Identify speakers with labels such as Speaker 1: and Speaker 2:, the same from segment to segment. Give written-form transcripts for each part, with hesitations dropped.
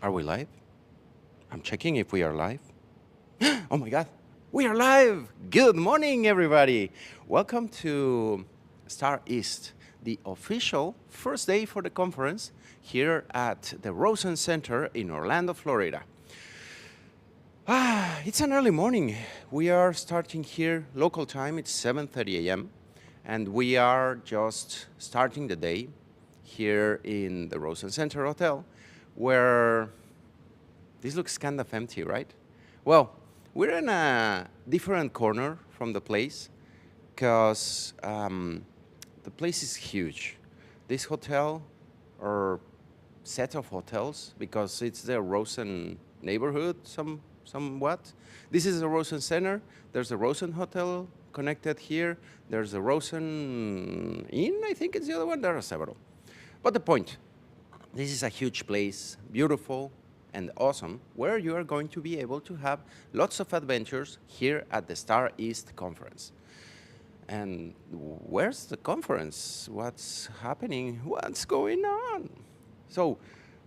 Speaker 1: Are we live? I'm checking if we are live. Oh my God, we are live! Good morning, everybody. Welcome to StarEast, the official first day for the conference here at the Rosen Center in Orlando, Florida. It's an early morning. We are starting here, local time, it's 7:30 a.m. And we are just starting the day here in the Rosen Center Hotel, where this looks kind of empty, right? Well, we're in a different corner from the place because the place is huge. This hotel, or set of hotels, because it's the Rosen neighborhood somewhat. This is the Rosen Center. There's a Rosen Hotel connected here. There's a Rosen Inn, I think it's the other one. There are several. But the point, this is a huge place, beautiful and awesome, where you are going to be able to have lots of adventures here at the StarEast conference. And where's the conference? What's happening? What's going on? So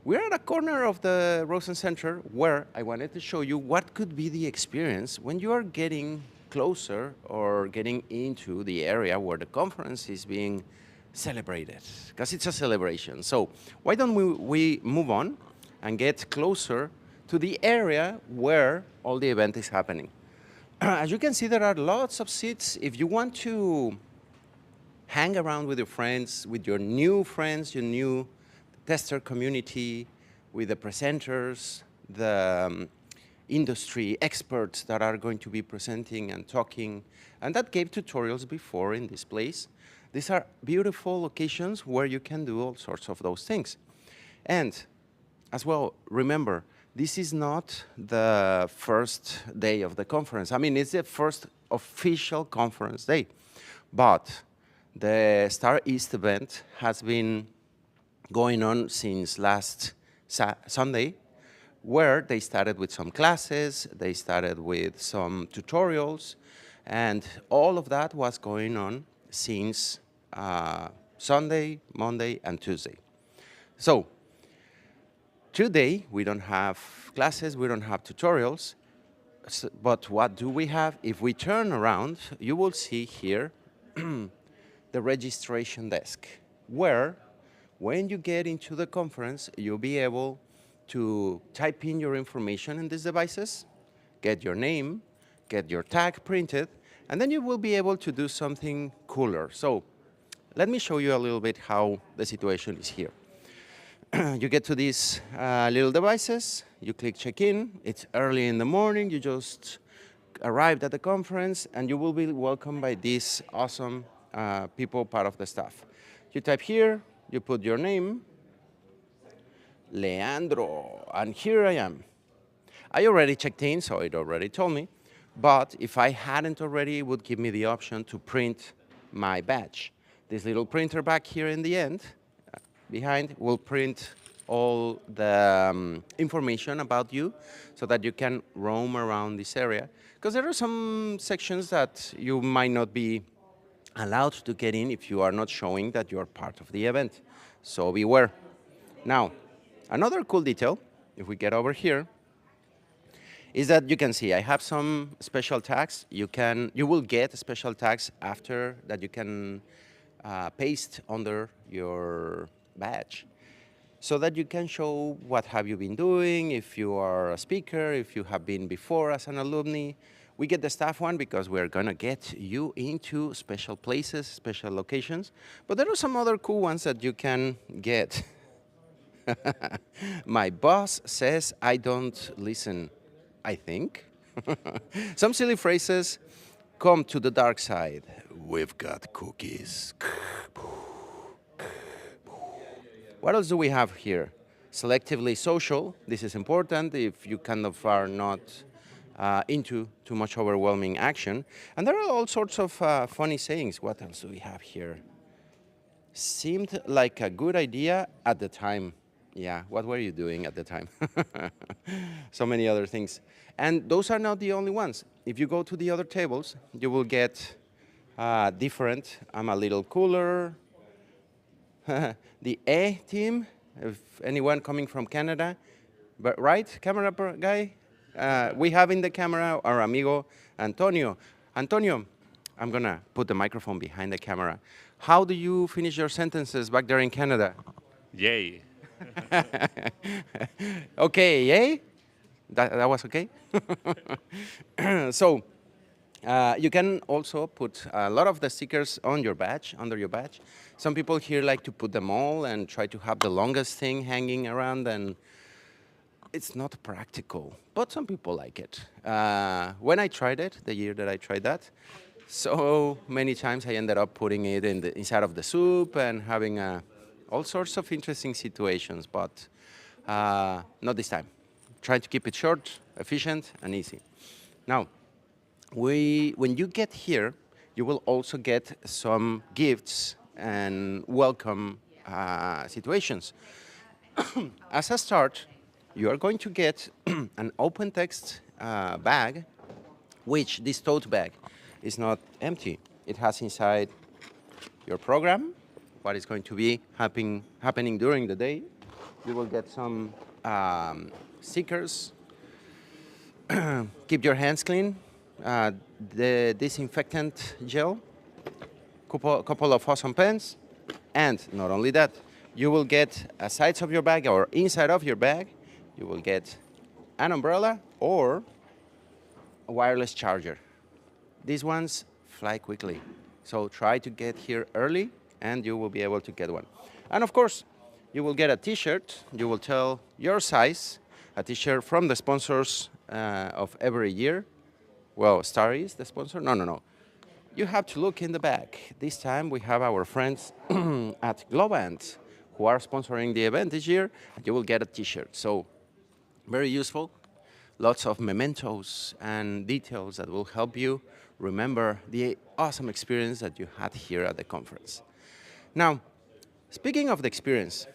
Speaker 1: we're at a corner of the Rosen Center where I wanted to show you what could be the experience when you are getting closer or getting into the area where the conference is being celebrated, because it's a celebration. So why don't we move on and get closer to the area where all the event is happening. As you can see, there are lots of seats. If you want to hang around with your friends, with your new friends, your new tester community, with the presenters, the industry experts that are going to be presenting and talking, and that gave tutorials before in this place. These are beautiful locations where you can do all sorts of those things. And as well, remember, this is not the first day of the conference. I mean, it's the first official conference day. But the StarEast event has been going on since last Sunday, where they started with some classes, they started with some tutorials, and all of that was going on since Sunday, Monday, and Tuesday. So today, we don't have classes, we don't have tutorials, but what do we have? If we turn around, you will see here the registration desk, where when you get into the conference, you'll be able to type in your information in these devices, get your name, get your tag printed, and then you will be able to do something cooler. So let me show you a little bit how the situation is here. You get to these little devices, you click check-in, it's early in the morning, you just arrived at the conference, and you will be welcomed by these awesome people, part of the staff. You type here, you put your name, Leandro, and here I am. I already checked in, so it already told me, but if I hadn't already, it would give me the option to print my badge. This little printer back here in the end, behind, will print all the information about you so that you can roam around this area. Because there are some sections that you might not be allowed to get in if you are not showing that you're part of the event. So beware. Now, another cool detail, if we get over here, is that you can see I have some special tags. You will get special tags after that you can paste under your badge, so that you can show what have you been doing, if you are a speaker, if you have been before as an alumni. We get the staff one because we're gonna get you into special places, special locations, but there are some other cool ones that you can get. My boss says I don't listen, I think. Some silly phrases, come to the dark side, we've got cookies. What else do we have here? Selectively social, this is important if you kind of are not into too much overwhelming action. And there are all sorts of funny sayings. What else do we have here? Seemed like a good idea at the time. Yeah, what were you doing at the time? So many other things. And those are not the only ones. If you go to the other tables, you will get different. I'm a little cooler. The A team, if anyone coming from Canada, But right, camera guy? We have in the camera our amigo Antonio. Antonio, I'm gonna put the microphone behind the camera. How do you finish your sentences back there in Canada?
Speaker 2: Yay.
Speaker 1: Okay, yay? That was okay? So, you can also put a lot of the stickers on your badge, under your badge. Some people here like to put them all and try to have the longest thing hanging around, and it's not practical, but some people like it. When I tried it, the year that I tried that, so many times I ended up putting it in inside of the soup and having all sorts of interesting situations, but not this time. Try to keep it short, efficient, and easy. Now, when you get here, you will also get some gifts and welcome situations. As a start, you are going to get an open text bag, which this tote bag is not empty. It has inside your program, what is going to be happening during the day. You will get some stickers. Keep your hands clean. The disinfectant gel, couple of awesome pens, and not only that, you will get a sides of your bag or inside of your bag, you will get an umbrella or a wireless charger. These ones fly quickly, so try to get here early and you will be able to get one. And of course, you will get a t-shirt. You will tell your size, a t-shirt from the sponsors of every year. Well, StarEast, the sponsor? No. You have to look in the back. This time we have our friends at Globant who are sponsoring the event this year, and you will get a t-shirt. So very useful. Lots of mementos and details that will help you remember the awesome experience that you had here at the conference. Now, speaking of the experience,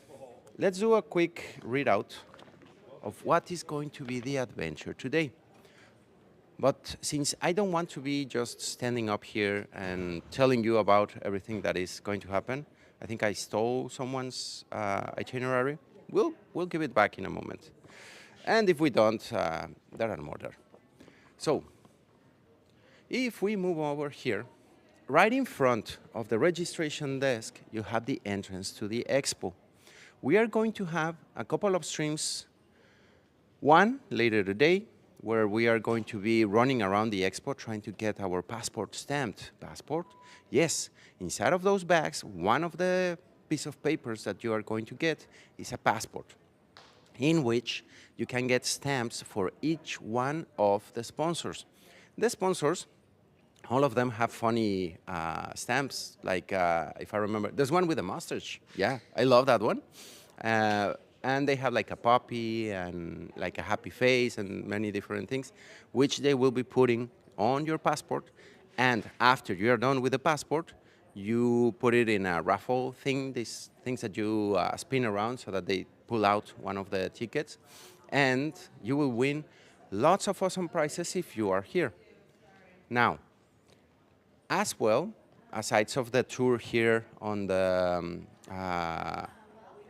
Speaker 1: let's do a quick readout of what is going to be the adventure today. But since I don't want to be just standing up here and telling you about everything that is going to happen, I think I stole someone's itinerary. We'll give it back in a moment. And if we don't, there are more there. So, if we move over here, right in front of the registration desk, you have the entrance to the expo. We are going to have a couple of streams, one later today, where we are going to be running around the expo trying to get our passport stamped. Passport? Yes, inside of those bags, one of the piece of papers that you are going to get is a passport, in which you can get stamps for each one of the sponsors. The sponsors, all of them have funny stamps, like if I remember, there's one with a mustache. Yeah, I love that one. And they have like a puppy and like a happy face and many different things, which they will be putting on your passport. And after you are done with the passport, you put it in a raffle thing, these things that you spin around so that they pull out one of the tickets. And you will win lots of awesome prizes if you are here. Now, as well, aside of the tour here on the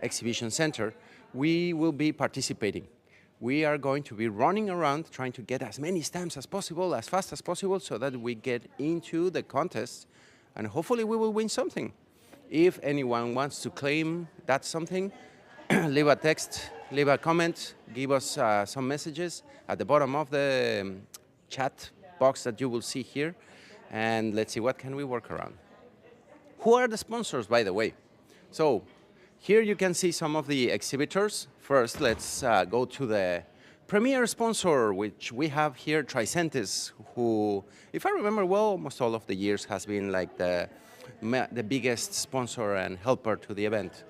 Speaker 1: exhibition center, we will be participating. We are going to be running around trying to get as many stamps as possible, as fast as possible, so that we get into the contest, and hopefully we will win something. If anyone wants to claim that something, leave a text, leave a comment, give us some messages at the bottom of the chat box that you will see here, and let's see what can we work around. Who are the sponsors, by the way? So here you can see some of the exhibitors. First, let's go to the premier sponsor, which we have here, Tricentis, who, if I remember well, almost all of the years has been like the biggest sponsor and helper to the event.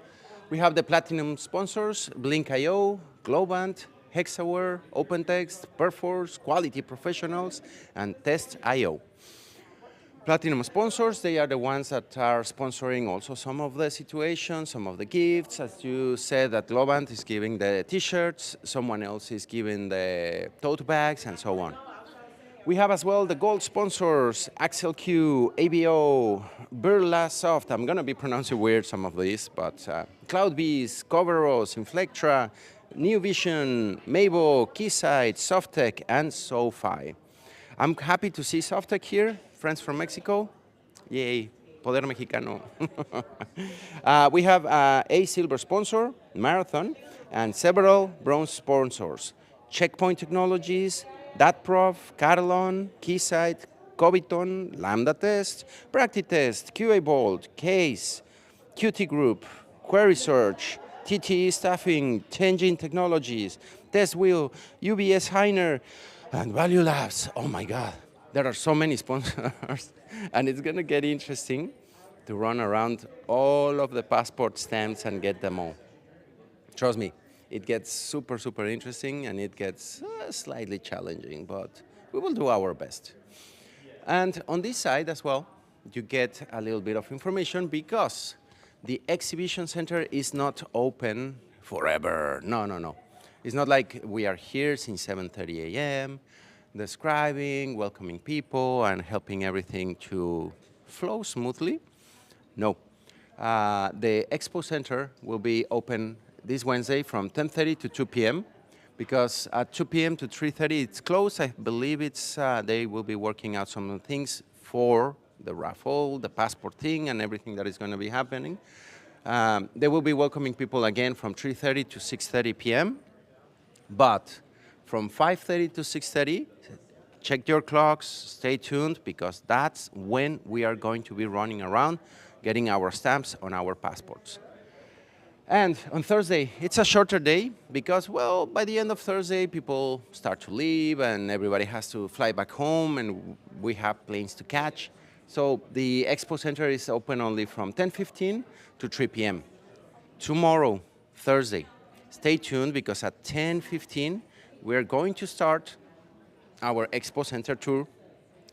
Speaker 1: We have the platinum sponsors, Blink.io, Globant, Hexaware, OpenText, Perforce, Quality Professionals, and Test.io. Platinum sponsors, they are the ones that are sponsoring also some of the situations, some of the gifts. As you said, that Globant is giving the t-shirts, someone else is giving the tote bags, and so on. We have as well the gold sponsors, AxelQ, ABO, Burlasoft. I'm going to be pronouncing weird some of these, but CloudBees, Coveros, Inflectra, New Vision, Mabo, Keysight, Softtek, and SoFi. I'm happy to see Softtek here, friends from Mexico. Yay, Poder Mexicano. We have a silver sponsor, Marathon, and several bronze sponsors. Checkpoint Technologies, DatProf, Carlon, Keysight, Coviton, Lambda Test, PractiTest, QA Bolt, Case, QT Group, Query Search, TTE Staffing, Changing Technologies, TestWheel, UBS Heiner, and Value Labs. Oh my God, there are so many sponsors. And it's going to get interesting to run around all of the passport stamps and get them all. Trust me, it gets super, super interesting, and it gets slightly challenging, but we will do our best. And on this side as well, you get a little bit of information because the exhibition center is not open forever. No, no, no. It's not like we are here since 7:30 a.m., describing, welcoming people, and helping everything to flow smoothly. No. The Expo Center will be open this Wednesday from 10:30 to 2 p.m. because at 2 p.m. to 3:30 it's closed. I believe it's they will be working out some things for the raffle, the passport thing, and everything that is going to be happening. They will be welcoming people again from 3:30 to 6:30 p.m. But from 5:30 to 6:30, check your clocks, stay tuned, because that's when we are going to be running around getting our stamps on our passports. And on Thursday, it's a shorter day because, well, by the end of Thursday, people start to leave and everybody has to fly back home and we have planes to catch. So the Expo Center is open only from 10:15 to 3 p.m. Tomorrow, Thursday, stay tuned because at 10:15, we're going to start our Expo Center tour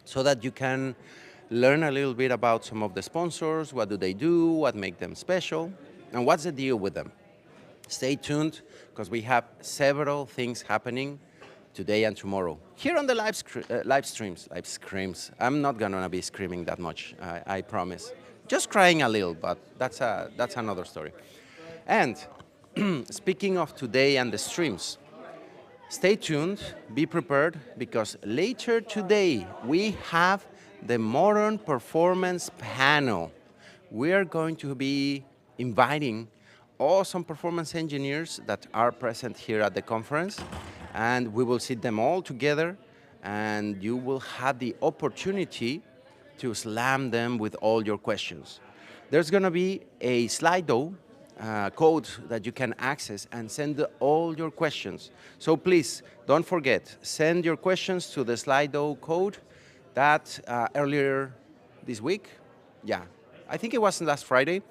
Speaker 1: so that you can learn a little bit about some of the sponsors, what do they do, what makes them special, and what's the deal with them. Stay tuned because we have several things happening today and tomorrow. Here on the live screams. I'm not gonna be screaming that much, I promise. Just crying a little, but that's another story. And speaking of today and the streams, stay tuned, be prepared, because later today we have the Modern Performance Panel. We are going to be inviting awesome performance engineers that are present here at the conference, and we will sit them all together, and you will have the opportunity to slam them with all your questions. There's going to be a Slido code that you can access and send all your questions. So please, don't forget, send your questions to the Slido code that earlier this week, yeah, I think it was last Friday.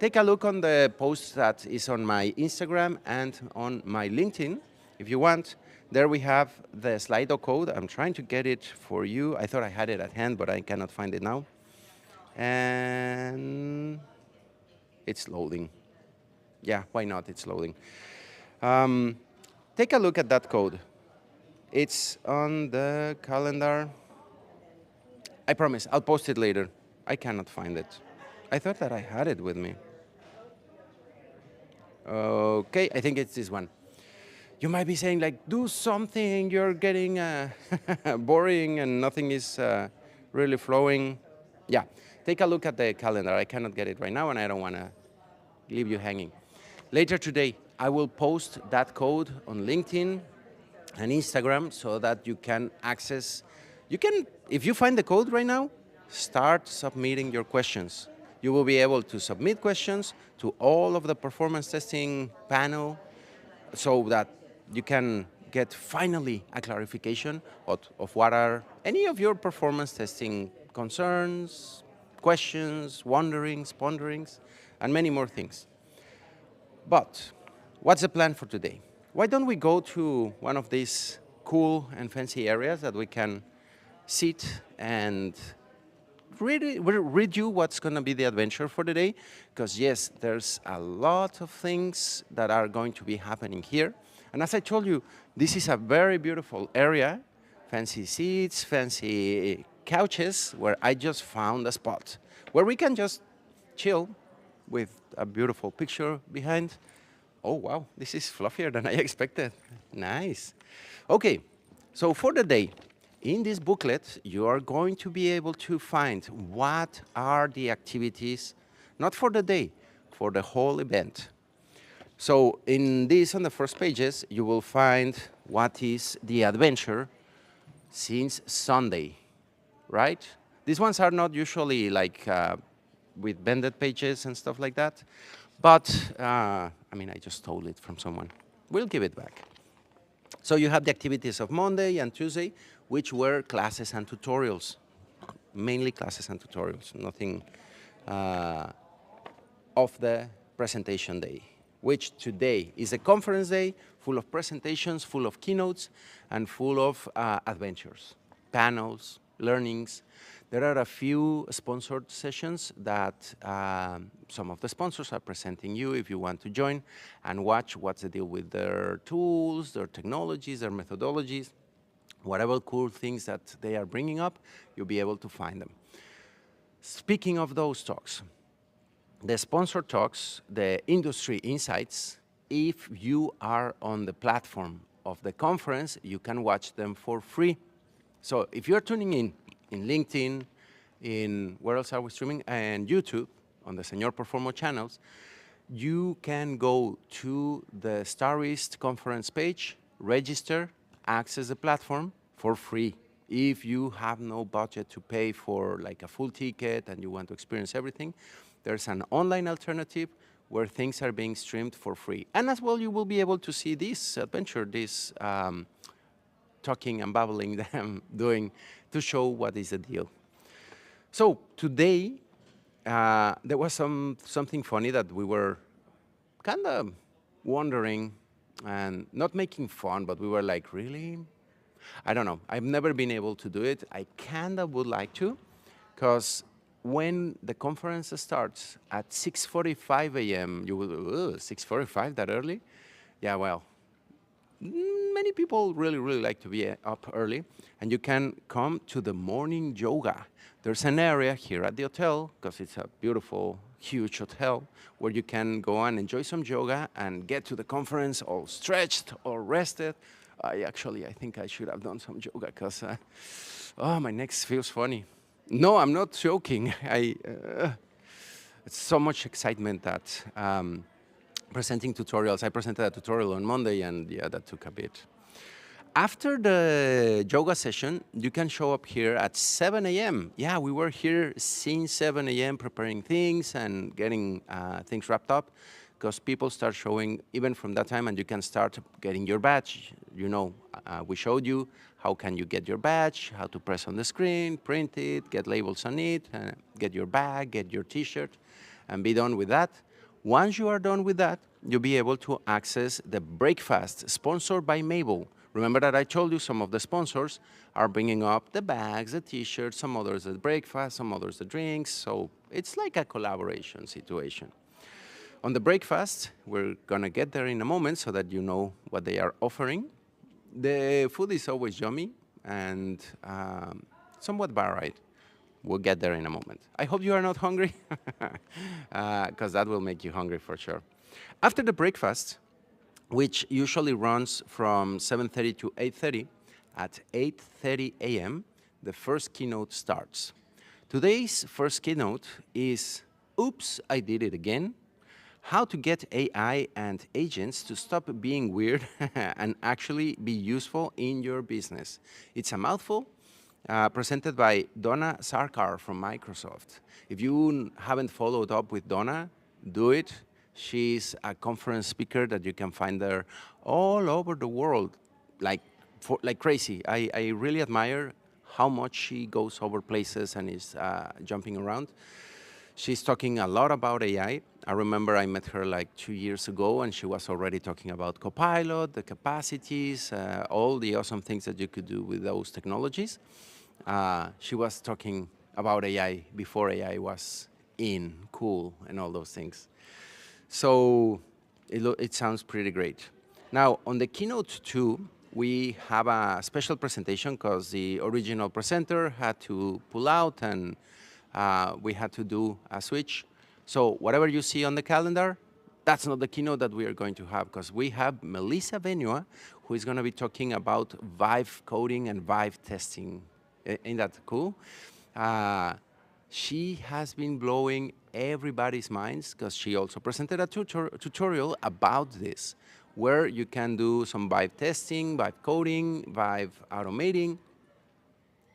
Speaker 1: Take a look on the post that is on my Instagram and on my LinkedIn, if you want. There we have the Slido code. I'm trying to get it for you. I thought I had it at hand, but I cannot find it now. And it's loading. Yeah, why not? It's loading. Take a look at that code. It's on the calendar. I promise, I'll post it later. I cannot find it. I thought that I had it with me. Okay, I think it's this one. You might be saying, like, do something, you're getting boring and nothing is really flowing. Yeah, take a look at the calendar. I cannot get it right now and I don't want to leave you hanging. Later today, I will post that code on LinkedIn and Instagram so that you can access. You can, if you find the code right now, start submitting your questions. You will be able to submit questions to all of the performance testing panel so that you can get finally a clarification of what are any of your performance testing concerns, questions, wonderings, ponderings, and many more things. But what's the plan for today? Why don't we go to one of these cool and fancy areas that we can sit and read you what's going to be the adventure for the day, because yes, there's a lot of things that are going to be happening here. And as I told you, this is a very beautiful area, fancy seats, fancy couches, where I just found a spot where we can just chill with a beautiful picture behind. Oh, wow, this is fluffier than I expected. Nice. Okay, so for the day, in this booklet, you are going to be able to find what are the activities, not for the day, for the whole event. So in this, on the first pages, you will find what is the adventure since Sunday, right? These ones are not usually like with bended pages and stuff like that, but I mean, I just stole it from someone. We'll give it back. So you have the activities of Monday and Tuesday, which were classes and tutorials, mainly classes and tutorials, nothing of the presentation day, which today is a conference day full of presentations, full of keynotes, and full of adventures, panels, learnings. There are a few sponsored sessions that some of the sponsors are presenting you if you want to join and watch what's the deal with their tools, their technologies, their methodologies, whatever cool things that they are bringing up, you'll be able to find them. Speaking of those talks, the sponsor talks, the industry insights, if you are on the platform of the conference, you can watch them for free. So if you're tuning in LinkedIn, in where else are we streaming? And YouTube, on the Señor Performo channels, you can go to the StarEast conference page, register, access the platform for free. If you have no budget to pay for like a full ticket and you want to experience everything, there's an online alternative where things are being streamed for free. And as well, you will be able to see this adventure, this talking and babbling that I'm doing to show what is the deal. So today, there was something funny that we were kind of wondering and not making fun, but we were like, really? I don't know. I've never been able to do it. I kind of would like to, because when the conference starts at 6:45 a.m., you will, 6:45, that early? Yeah, well, many people really, really like to be up early, and you can come to the morning yoga. There's an area here at the hotel, because it's a beautiful, huge hotel, where you can go and enjoy some yoga and get to the conference all stretched or rested. I think I should have done some yoga, because oh, my neck feels funny. No, I'm not joking. It's so much excitement that presenting tutorials. I presented a tutorial on Monday, and yeah, that took a bit. After the yoga session, you can show up here at 7 a.m. Yeah, we were here since 7 a.m. preparing things and getting things wrapped up, because people start showing even from that time, and you can start getting your badge. You know, we showed you how can you get your badge, how to press on the screen, print it, get labels on it, get your bag, get your t-shirt, and be done with that. Once you are done with that, you'll be able to access the breakfast sponsored by Mabel. Remember that I told you some of the sponsors are bringing up the bags, the t-shirts, some others the breakfast, some others the drinks, so it's like a collaboration situation. On the breakfast, we're gonna get there in a moment so that you know what they are offering. The food is always yummy and somewhat varied. We'll get there in a moment. I hope you are not hungry, because that will make you hungry for sure. After the breakfast, which usually runs from 7:30 to 8:30, at 8:30 a.m., the first keynote starts. Today's first keynote is, Oops, I Did It Again, how to get AI and agents to stop being weird and actually be useful in your business. It's a mouthful, presented by Donna Sarkar from Microsoft. If you haven't followed up with Donna, do it. She's a conference speaker that you can find there all over the world, like crazy. I really admire how much she goes over places and is jumping around. She's talking a lot about AI. I remember I met her like 2 years ago, and she was already talking about Copilot, the capacities, all the awesome things that you could do with those technologies. She was talking about AI before AI was cool, and all those things. So it sounds pretty great. Now, on the keynote 2, we have a special presentation because the original presenter had to pull out, and we had to do a switch. So whatever you see on the calendar, that's not the keynote that we are going to have, because we have Melissa Venua, who is going to be talking about Vive coding and Vive testing. Ain't that cool? She has been blowing everybody's minds, because she also presented a tutorial about this, where you can do some Vive testing, Vive coding, Vive automating.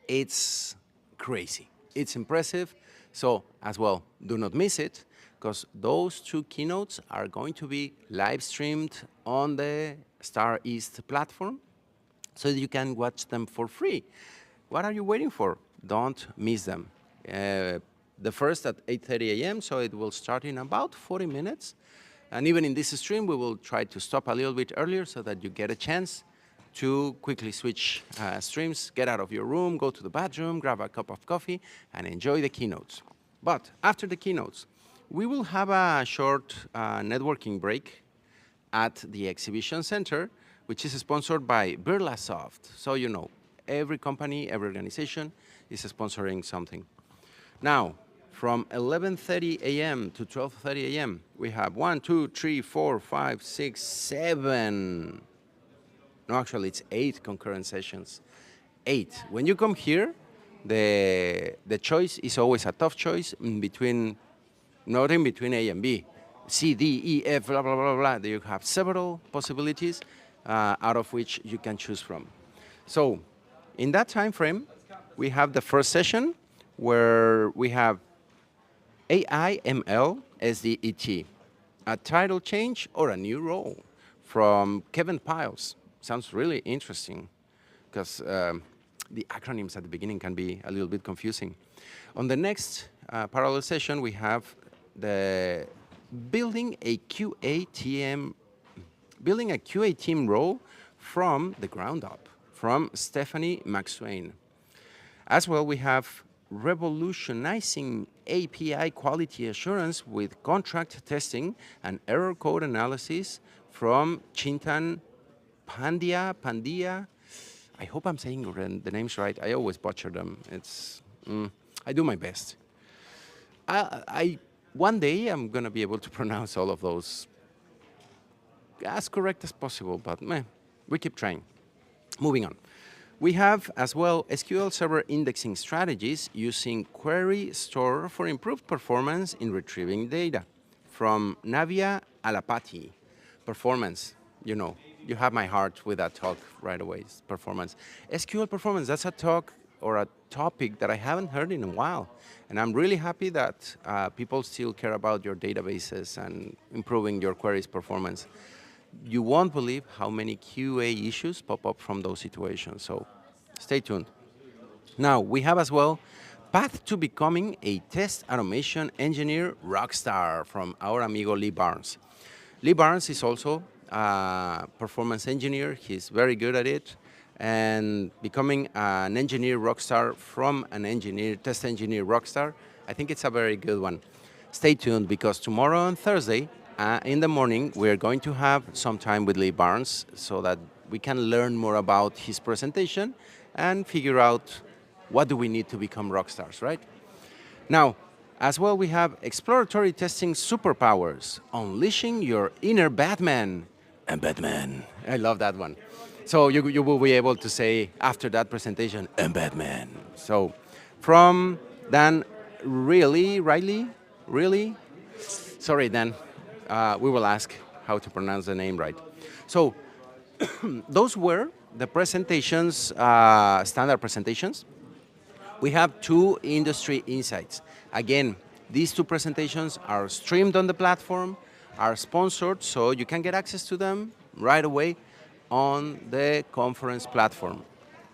Speaker 1: It's crazy. It's impressive. So as well, do not miss it, because those two keynotes are going to be live streamed on the StarEast platform, so that you can watch them for free. What are you waiting for? Don't miss them. The first at 8:30 a.m., so it will start in about 40 minutes. And even in this stream, we will try to stop a little bit earlier so that you get a chance to quickly switch streams, get out of your room, go to the bathroom, grab a cup of coffee, and enjoy the keynotes. But after the keynotes, we will have a short networking break at the exhibition center, which is sponsored by Birlasoft. So you know, every company, every organization is sponsoring something. Now, from 11:30 a.m. to 12:30 a.m., we have 1, 2, 3, 4, 5, 6, 7. No, actually, it's 8 concurrent sessions. 8. When you come here, the choice is always a tough choice between, not in between A and B. C, D, E, F, blah, blah, blah, blah. You have several possibilities out of which you can choose from. So in that time frame, we have the first session where we have AI, ML, SDET, a title change or a new role, from Kevin Piles. Sounds really interesting, because the acronyms at the beginning can be a little bit confusing. On the next parallel session, we have the building a QA team role from the ground up, from Stephanie McSwain. As well, we have revolutionizing API quality assurance with contract testing and error code analysis from Chintan Pandya. I hope I'm saying the names right. I always butcher them. I do my best. One day I'm going to be able to pronounce all of those as correct as possible, but we keep trying. Moving on. We have as well SQL Server indexing strategies using Query Store for improved performance in retrieving data, from Navia Alapati. Performance, you know, you have my heart with that talk right away, performance. SQL performance, that's a talk or a topic that I haven't heard in a while. And I'm really happy that people still care about your databases and improving your queries performance. You won't believe how many QA issues pop up from those situations, so stay tuned. Now, we have as well Path to Becoming a Test Automation Engineer Rockstar from our amigo Lee Barnes. Lee Barnes is also a performance engineer. He's very good at it. And becoming an engineer rockstar from an test engineer rockstar, I think it's a very good one. Stay tuned, because tomorrow on Thursday, in the morning, we're going to have some time with Lee Barnes so that we can learn more about his presentation and figure out what do we need to become rock stars, right? Now, as well, we have exploratory testing superpowers, unleashing your inner Batman. And Batman, I love that one. So you will be able to say after that presentation, and Batman. So from Dan Riley? Sorry, Dan. We will ask how to pronounce the name right. So those were the presentations, standard presentations. We have 2 industry insights. Again, these 2 presentations are streamed on the platform, are sponsored, so you can get access to them right away on the conference platform.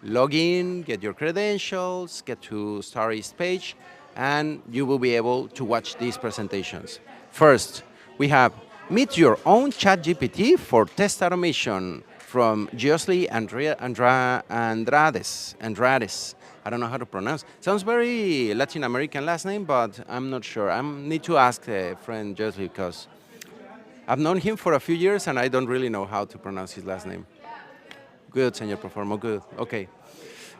Speaker 1: Log in, get your credentials, get to StarEast page, and you will be able to watch these presentations. First, we have Meet Your Own ChatGPT for Test Automation from Giosli Andrades. I don't know how to pronounce. Sounds very Latin American last name, but I'm not sure. I need to ask a friend Giosli, because I've known him for a few years and I don't really know how to pronounce his last name. Good, Señor Performo, good. Okay,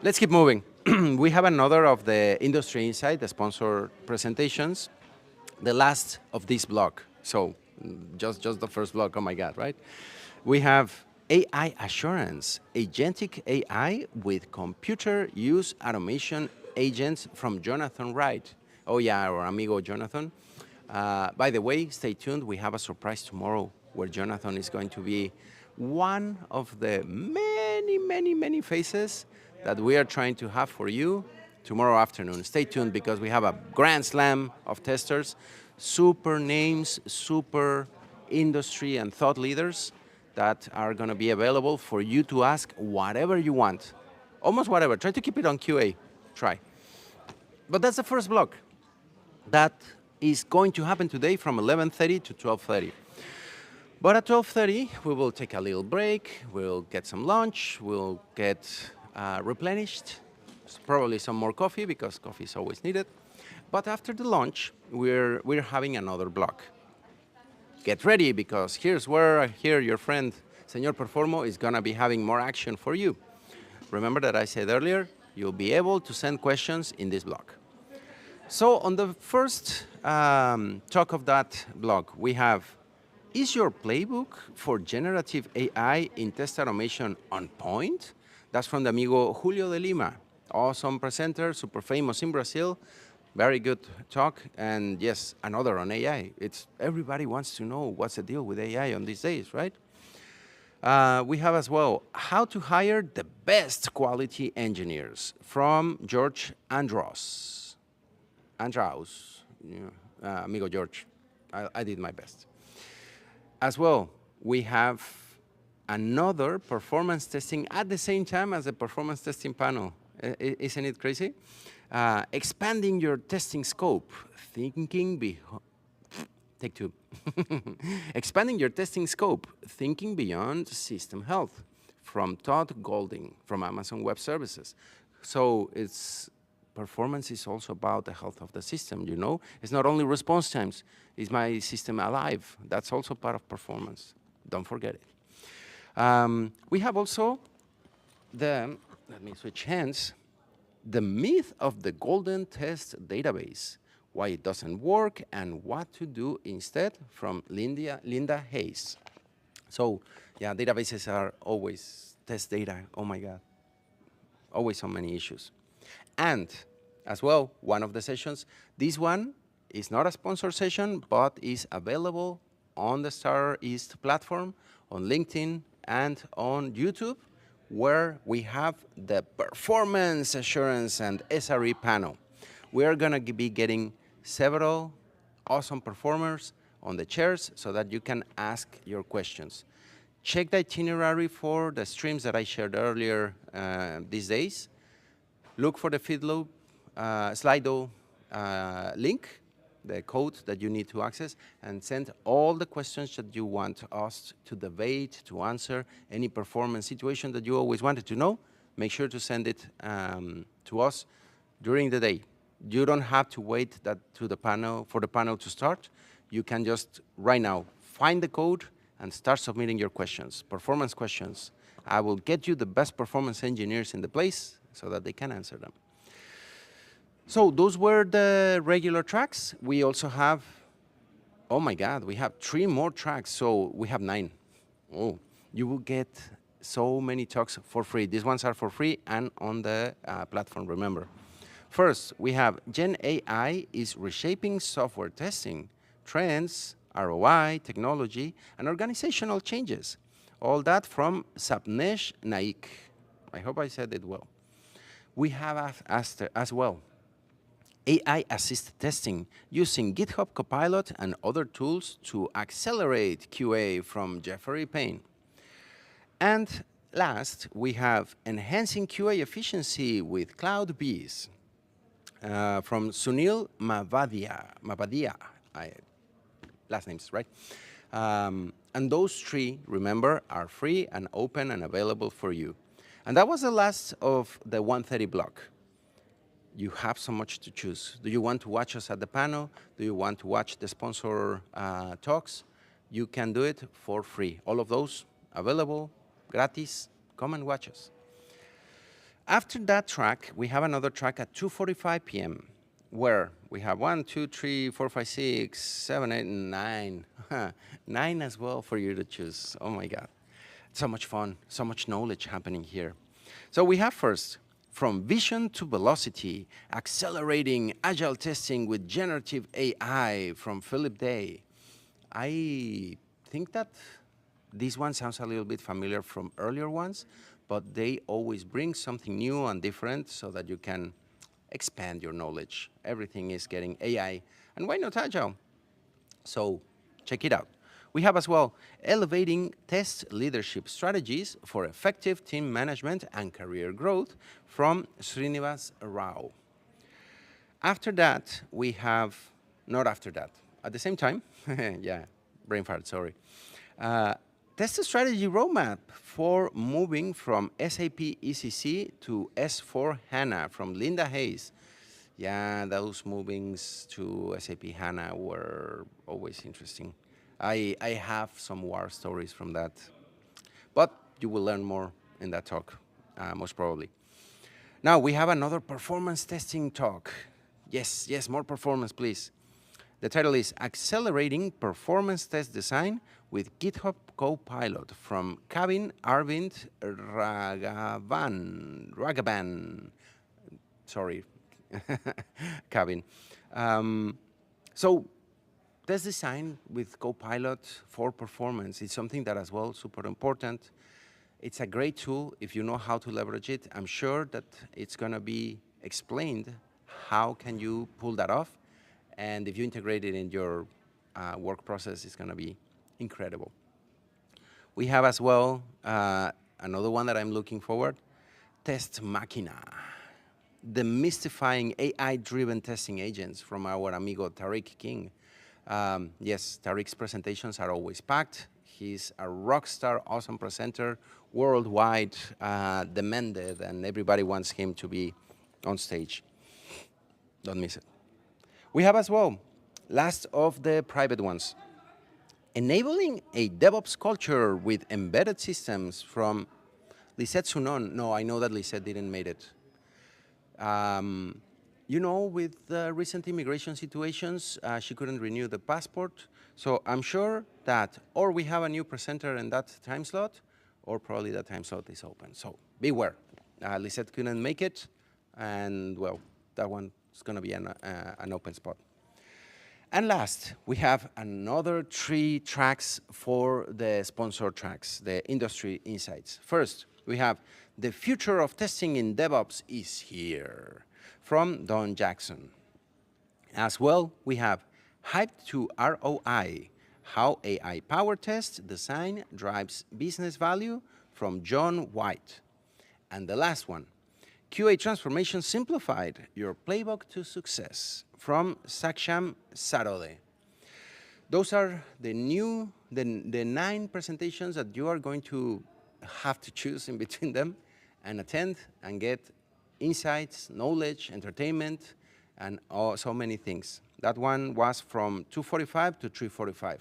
Speaker 1: let's keep moving. We have another of the Industry Insight, the sponsored presentations, the last of this block. So Just the first block, oh my God, right? We have AI assurance, agentic AI with computer use automation agents from Jonathan Wright. Oh yeah, our amigo Jonathan. By the way, stay tuned. We have a surprise tomorrow where Jonathan is going to be one of the many faces that we are trying to have for you tomorrow afternoon. Stay tuned because we have a grand slam of testers, super names, super industry and thought leaders that are going to be available for you to ask whatever you want. Almost whatever. Try to keep it on QA. Try. But that's the first block. That is going to happen today from 11:30 to 12:30. But at 12:30, we will take a little break, we'll get some lunch, we'll get replenished, probably some more coffee, because coffee is always needed. But after the lunch, we're having another block. Get ready, because here's where I hear your friend, Señor Performo, is gonna be having more action for you. Remember that I said earlier, you'll be able to send questions in this block. So on the first talk of that block, we have, is your playbook for generative AI in test automation on point? That's from the amigo Julio de Lima. Awesome presenter, super famous in Brazil. Very good talk. And yes, another on AI. Everybody wants to know what's the deal with AI on these days, right? We have as well, how to hire the best quality engineers from George Andraus, amigo George. I did my best. As well, we have another performance testing at the same time as the performance testing panel. Isn't it crazy? Expanding your testing scope, take two. Expanding your testing scope, thinking beyond system health, from Todd Golding from Amazon Web Services. So performance is also about the health of the system, you know? It's not only response times. Is my system alive? That's also part of performance. Don't forget it. We have also let me switch hands, the myth of the golden test database, why it doesn't work and what to do instead, from Linda Hayes. So yeah, databases are always test data. Oh my God. Always so many issues. And as well, one of the sessions, this one is not a sponsor session, but is available on the StarEast platform, on LinkedIn, and on YouTube, where we have the performance assurance and SRE panel. We are going to be getting several awesome performers on the chairs so that you can ask your questions. Check the itinerary for the streams that I shared earlier these days. Look for the Feedloop Slido link, the code that you need to access, and send all the questions that you want us to debate, to answer, any performance situation that you always wanted to know. Make sure to send it to us during the day. You don't have to wait for the panel to start. You can just, right now, find the code and start submitting your questions, performance questions. I will get you the best performance engineers in the place so that they can answer them. So those were the regular tracks. We also have, oh my God, we have 3 more tracks, so we have 9. Oh, you will get so many talks for free. These ones are for free and on the platform, remember. First, we have Gen AI is reshaping software testing, trends, ROI, technology, and organizational changes. All that from Sapnesh Naik. I hope I said it well. We have as well AI-assisted testing using GitHub Copilot and other tools to accelerate QA from Jeffrey Payne. And last, we have enhancing QA efficiency with Cloud Bees from Sunil Mavadia. Last names, right? And those 3, remember, are free and open and available for you. And that was the last of the 1:30 block. You have so much to choose. Do you want to watch us at the panel? Do you want to watch the sponsor talks? You can do it for free. All of those available, gratis. Come and watch us. After that track, we have another track at 2:45 p.m. where we have 1, 2, 3, 4, 5, 6, 7, 8, and 9. 9 as well for you to choose. Oh my God. So much fun, so much knowledge happening here. So we have first, from vision to velocity, accelerating agile testing with generative AI from Philip Day. I think that this one sounds a little bit familiar from earlier ones, but they always bring something new and different so that you can expand your knowledge. Everything is getting AI, and why not agile? So check it out. We have as well elevating test leadership strategies for effective team management and career growth from Srinivas Rao. After that, we have, not after that, at the same time, yeah, brain fart, sorry. Test strategy roadmap for moving from SAP ECC to S4 HANA from Linda Hayes. Yeah, those movings to SAP HANA were always interesting. I have some war stories from that, but you will learn more in that talk, most probably. Now we have another performance testing talk. Yes, yes, more performance, please. The title is Accelerating Performance Test Design with GitHub Copilot from Kavin Arvind Ragavan. Sorry, Kavin. So test design with Copilot for performance is something that as well super important. It's a great tool if you know how to leverage it. I'm sure that it's going to be explained how can you pull that off. And if you integrate it in your work process, it's going to be incredible. We have as well another one that I'm looking forward, Test Machina, demystifying AI-driven testing agents from our amigo Tariq King. Yes, Tariq's presentations are always packed. He's a rock star, awesome presenter, worldwide demanded, and everybody wants him to be on stage. Don't miss it. We have as well, last of the private ones, enabling a DevOps culture with embedded systems from Lisette Sunon. No, I know that Lisette didn't make it. You know, with the recent immigration situations, she couldn't renew the passport. So I'm sure that or we have a new presenter in that time slot, or probably that time slot is open. So beware. Lisette couldn't make it, and well, that one is going to be an open spot. And last, we have another 3 tracks for the sponsor tracks, the industry insights. First, we have The Future of Testing in DevOps is Here from Don Jackson. As well, we have Hyped to ROI, How AI-Powered Test Design Drives Business Value from John White. And the last one, QA Transformation Simplified, Your Playbook to Success from Saksham Sarode. Those are the 9 presentations that you are going to have to choose in between them and attend and get insights, knowledge, entertainment, and so many things. That one was from 2:45 to 3:45.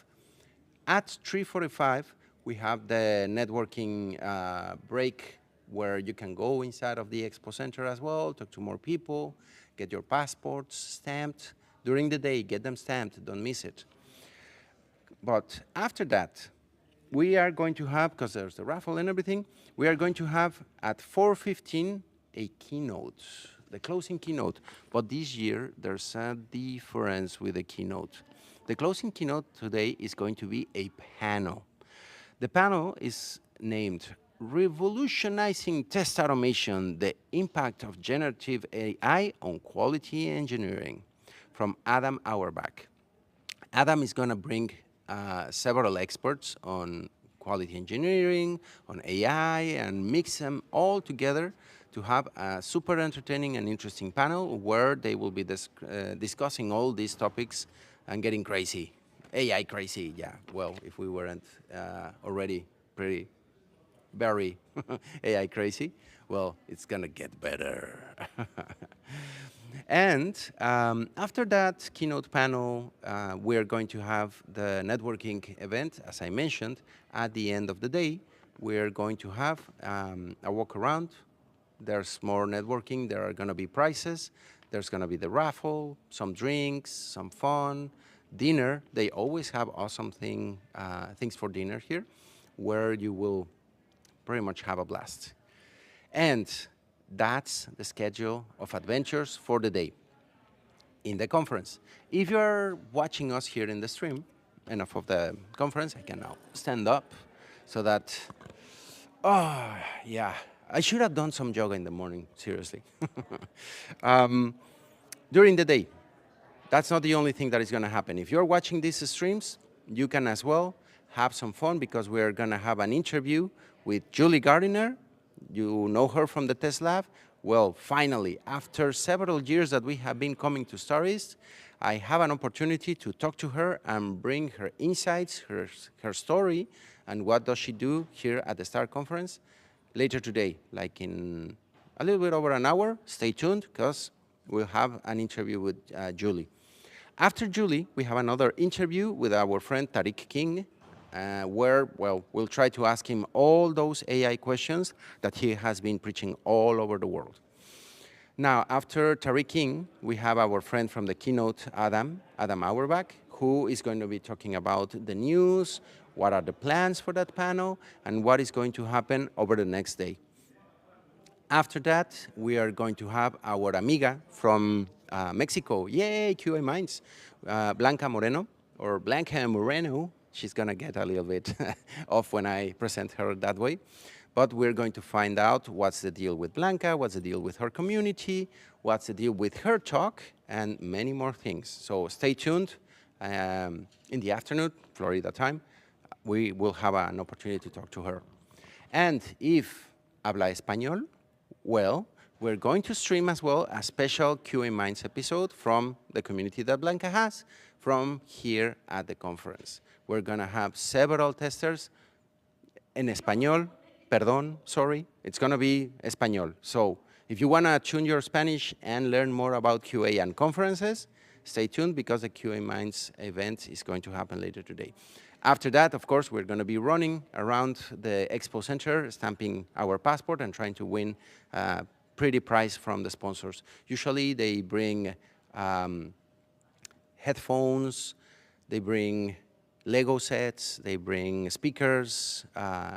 Speaker 1: At 3:45, we have the networking break where you can go inside of the Expo Center as well, talk to more people, get your passports stamped. During the day, get them stamped, don't miss it. But after that, we are going to have, because there's the raffle and everything, we are going to have at 4:15 a keynote, the closing keynote. But this year, there's a difference with the keynote. The closing keynote today is going to be a panel. The panel is named Revolutionizing Test Automation, the Impact of Generative AI on Quality Engineering from Adam Auerbach. Adam is going to bring several experts on quality engineering, on AI, and mix them all together to have a super entertaining and interesting panel where they will be discussing all these topics and getting crazy. AI crazy, yeah. Well, if we weren't already very AI crazy, well, it's gonna get better. And after that keynote panel, we're going to have the networking event, as I mentioned. At the end of the day, we're going to have a walk around. There's more networking. There are going to be prizes. There's going to be the raffle, some drinks, some fun, dinner. They always have awesome things for dinner here, where you will pretty much have a blast. And that's the schedule of adventures for the day in the conference. If you're watching us here in the stream, enough of the conference, I can now stand up so that, oh, yeah, I should have done some yoga in the morning, seriously. During the day, that's not the only thing that is going to happen. If you're watching these streams, you can as well have some fun because we're going to have an interview with Julie Gardiner. You know her from the test lab. Well, finally, after several years that we have been coming to StarEast, I have an opportunity to talk to her and bring her insights, her story, and what does she do here at the STAR conference later today, like in a little bit over an hour. Stay tuned because we'll have an interview with Julie. After Julie, we have another interview with our friend Tariq King, where, well, we'll try to ask him all those AI questions that he has been preaching all over the world. Now, after Tariq King, we have our friend from the keynote, Adam Auerbach, who is going to be talking about the news, what are the plans for that panel, and what is going to happen over the next day. After that, we are going to have our amiga from Mexico, yay, QA Minds, Blanca Moreno, or Blanca Moreno. She's going to get a little bit off when I present her that way. But we're going to find out what's the deal with Blanca, what's the deal with her community, what's the deal with her talk, and many more things. So stay tuned. In the afternoon, Florida time, we will have an opportunity to talk to her. And if habla español, well, we're going to stream as well a special QA Minds episode from the community that Blanca has from here at the conference. We're going to have several testers en español, perdón, sorry, it's going to be español. So if you want to tune your Spanish and learn more about QA and conferences, stay tuned because the QA Minds event is going to happen later today. After that, of course, we're going to be running around the Expo Center, stamping our passport and trying to win a pretty prize from the sponsors. Usually they bring headphones, they bring Lego sets, they bring speakers,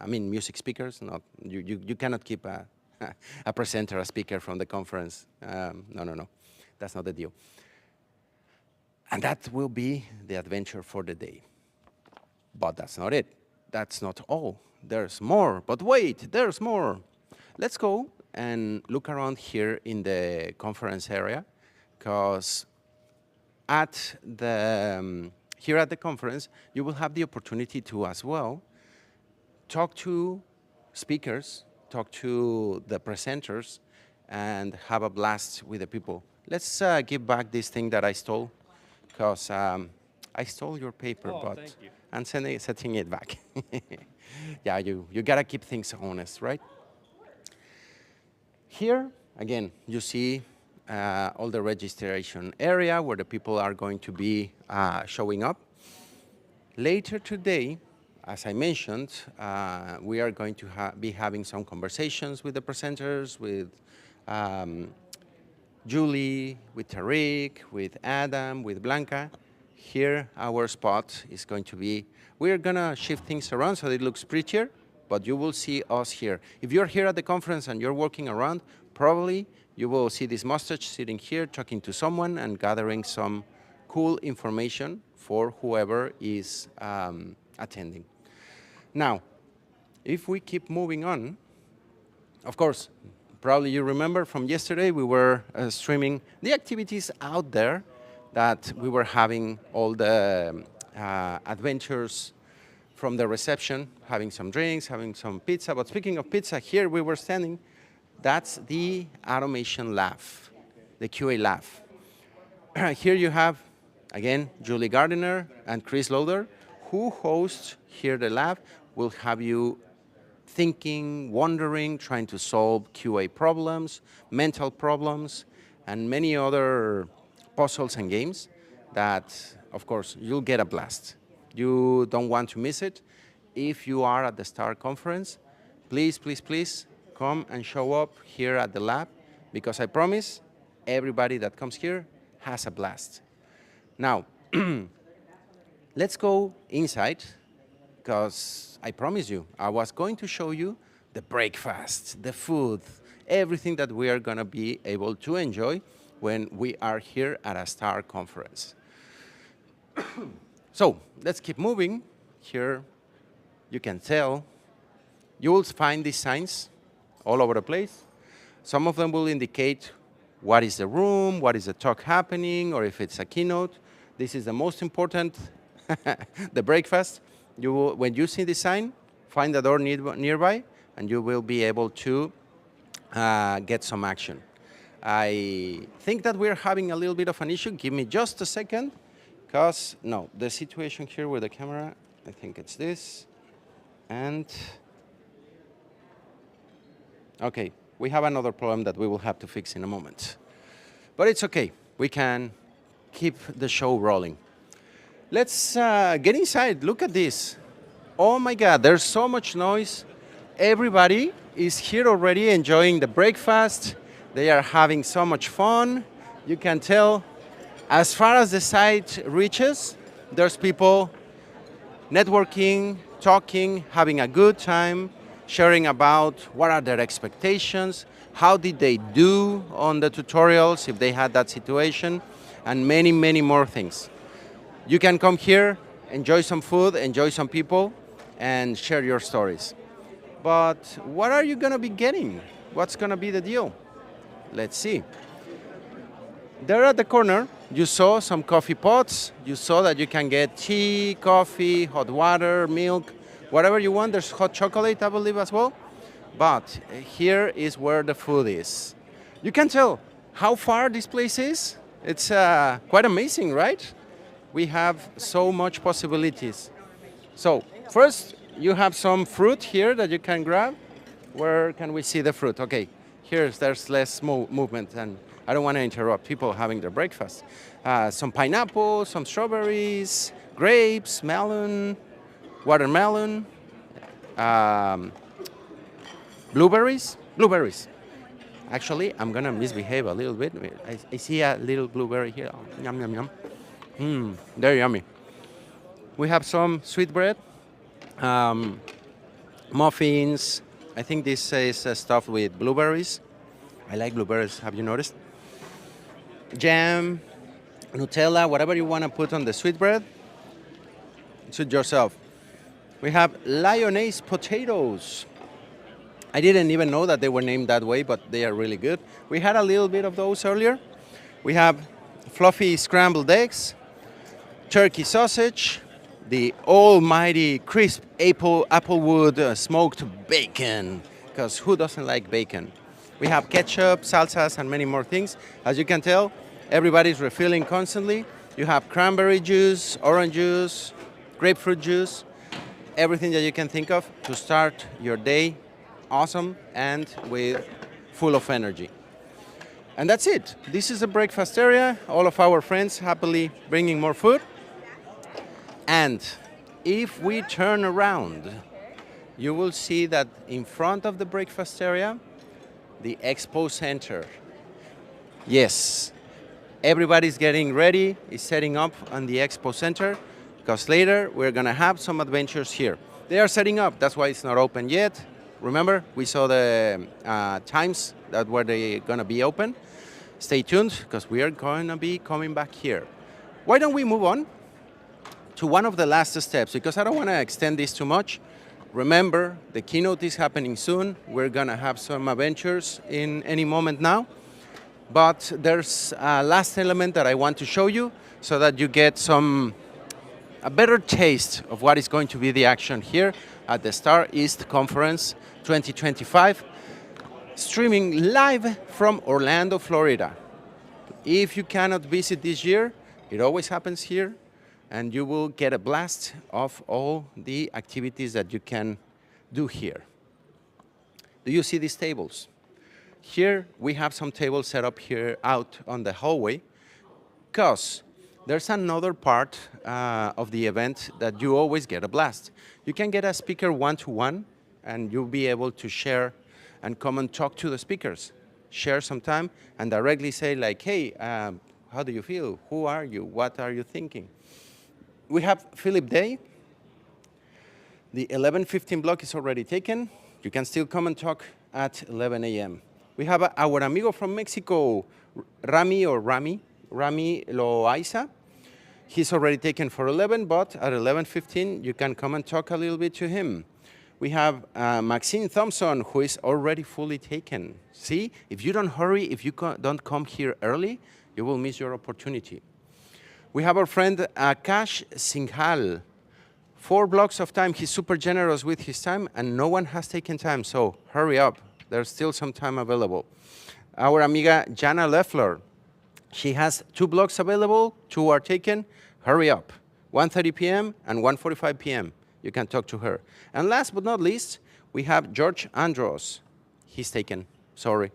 Speaker 1: music speakers. Not, you cannot keep a presenter, a speaker from the conference. No, that's not the deal. And that will be the adventure for the day. But that's not it. That's not all. There's more. But wait, there's more. Let's go and look around here in the conference area, because here at the conference, you will have the opportunity to as well talk to speakers, talk to the presenters, and have a blast with the people. Let's give back this thing that I stole, because I stole your paper, but I'm setting it back. Yeah, you gotta keep things honest, right? Here, again, you see all the registration area where the people are going to be showing up. Later today, as I mentioned, we are going to be having some conversations with the presenters, with Julie, with Tariq, with Adam, with Blanca. Here, our spot is going to be, we're going to shift things around so it looks prettier, but you will see us here. If you're here at the conference and you're walking around, probably you will see this mustache sitting here talking to someone and gathering some cool information for whoever is attending. Now, if we keep moving on, of course, probably you remember from yesterday we were streaming the activities out there that we were having, all the adventures from the reception, having some drinks, having some pizza. But speaking of pizza, here we were standing. That's the automation lab, the QA lab. Here you have, again, Julie Gardiner and Chris Loader, who host here the lab, will have you thinking, wondering, trying to solve QA problems, mental problems, and many other puzzles and games that, of course, you'll get a blast. You don't want to miss it. If you are at the STAR conference, please, please, please come and show up here at the lab, because I promise everybody that comes here has a blast. Now, let's go inside, because I promise you, I was going to show you the breakfast, the food, everything that we are going to be able to enjoy when we are here at a STAR conference. So let's keep moving. Here you can tell, you will find these signs all over the place. Some of them will indicate what is the room, what is the talk happening, or if it's a keynote. This is the most important, the breakfast. You will, when you see the sign, find the door nearby, and you will be able to get some action. I think that we're having a little bit of an issue. Give me just a second, because, no, the situation here with the camera, I think it's this, and, okay, we have another problem that we will have to fix in a moment. But it's okay, we can keep the show rolling. Let's get inside, look at this. Oh my God, there's so much noise. Everybody is here already enjoying the breakfast. They are having so much fun. You can tell, as far as the site reaches, there's people networking, talking, having a good time, sharing about what are their expectations, how did they do on the tutorials if they had that situation, and many, many more things. You can come here, enjoy some food, enjoy some people, and share your stories. But what are you going to be getting? What's going to be the deal? Let's see. There at the corner, you saw some coffee pots. You saw that you can get tea, coffee, hot water, milk, whatever you want. There's hot chocolate, I believe, as well. But here is where the food is. You can tell how far this place is. It's quite amazing, right? We have so much possibilities. So first, you have some fruit here that you can grab. Where can we see the fruit? Okay, there's less movement, and I don't want to interrupt people having their breakfast. Some pineapple, some strawberries, grapes, melon, watermelon, blueberries. Actually, I'm gonna misbehave a little bit. I see a little blueberry here. Oh, yum, yum, yum. They're yummy. We have some sweet bread, muffins. I think this is stuffed with blueberries. I like blueberries, have you noticed? Jam, Nutella, whatever you want to put on the sweet bread, suit yourself. We have Lyonnaise potatoes. I didn't even know that they were named that way, but they are really good. We had a little bit of those earlier. We have fluffy scrambled eggs, turkey sausage, the almighty crisp applewood smoked bacon, because who doesn't like bacon? We have ketchup, salsas, and many more things. As you can tell, everybody's refilling constantly. You have cranberry juice, orange juice, grapefruit juice, everything that you can think of to start your day awesome and full of energy. And that's it. This is the breakfast area. All of our friends happily bringing more food. And if we turn around, you will see that in front of the breakfast area, the expo center. Yes, everybody's getting ready, is setting up on the expo center, because later we're gonna have some adventures here. They are setting up, that's why it's not open yet. Remember, we saw the times that were they gonna be open. Stay tuned, because we are gonna be coming back here. Why don't we move on to one of the last steps, because I don't want to extend this too much. Remember, the keynote is happening soon. We're going to have some adventures in any moment now. But there's a last element that I want to show you so that you get a better taste of what is going to be the action here at the StarEast Conference 2025, streaming live from Orlando, Florida. If you cannot visit this year, it always happens here, and you will get a blast of all the activities that you can do here. Do you see these tables? Here we have some tables set up here out on the hallway, because there's another part of the event that you always get a blast. You can get a speaker one-to-one, and you'll be able to share and come and talk to the speakers. share some time and directly say like, hey, how do you feel? Who are you? What are you thinking? We have Philip Day. The 11:15 block is already taken. You can still come and talk at 11 a.m. We have our amigo from Mexico, Rami Loaiza. He's already taken for 11, but at 11:15, you can come and talk a little bit to him. We have Maxine Thompson, who is already fully taken. See, if you don't hurry, if you don't come here early, you will miss your opportunity. We have our friend Akash Singhal. 4 blocks of time. He's super generous with his time, and no one has taken time, so hurry up. There's still some time available. Our amiga Jana Leffler. She has 2 blocks available, 2 are taken. Hurry up. 1:30 p.m. and 1:45 p.m. You can talk to her. And last but not least, we have George Andros. He's taken. Sorry.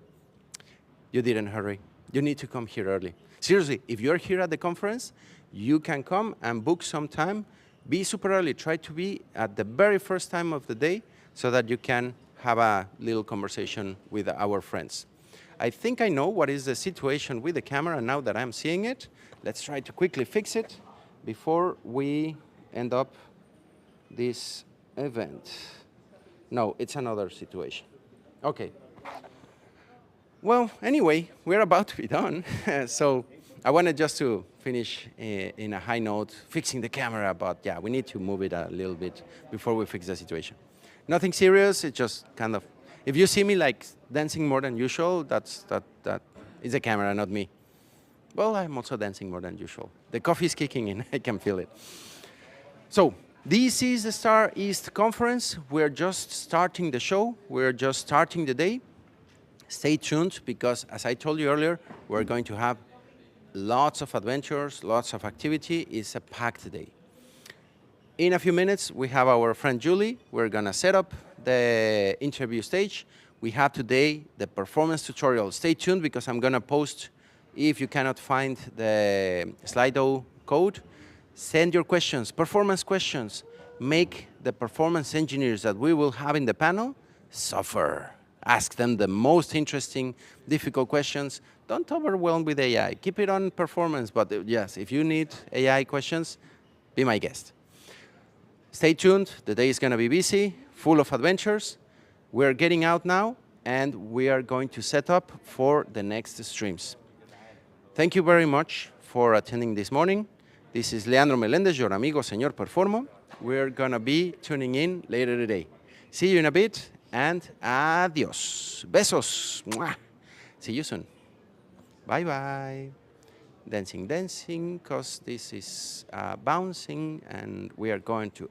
Speaker 1: You didn't hurry. You need to come here early. Seriously, if you're here at the conference, you can come and book some time. Be super early. Try to be at the very first time of the day so that you can have a little conversation with our friends. I think I know what is the situation with the camera now that I'm seeing it. Let's try to quickly fix it before we end up this event. No, it's another situation. Okay. Well, anyway, we're about to be done. So I wanted just to finish in a high note, fixing the camera, but yeah, we need to move it a little bit before we fix the situation. Nothing serious, it's just kind of, if you see me like dancing more than usual, that is the camera, not me. Well, I'm also dancing more than usual. The coffee is kicking in, I can feel it. So, this is the StarEast conference. We're just starting the show. We're just starting the day. Stay tuned because, as I told you earlier, we're going to have lots of adventures, lots of activity. It's a packed day. In a few minutes, we have our friend Julie. We're going to set up the interview stage. We have today the performance tutorial. Stay tuned because I'm going to post, if you cannot find the Slido code, send your questions, performance questions. Make the performance engineers that we will have in the panel suffer. Ask them the most interesting, difficult questions. Don't overwhelm with AI. Keep it on performance, but yes, if you need AI questions, be my guest. Stay tuned. The day is going to be busy, full of adventures. We're getting out now, and we are going to set up for the next streams. Thank you very much for attending this morning. This is Leandro Melendez, your amigo, Señor Performo. We're going to be tuning in later today. See you in a bit, and adios. Besos. Mwah. See you soon. Bye-bye. Dancing, dancing, because this is bouncing, and we are going to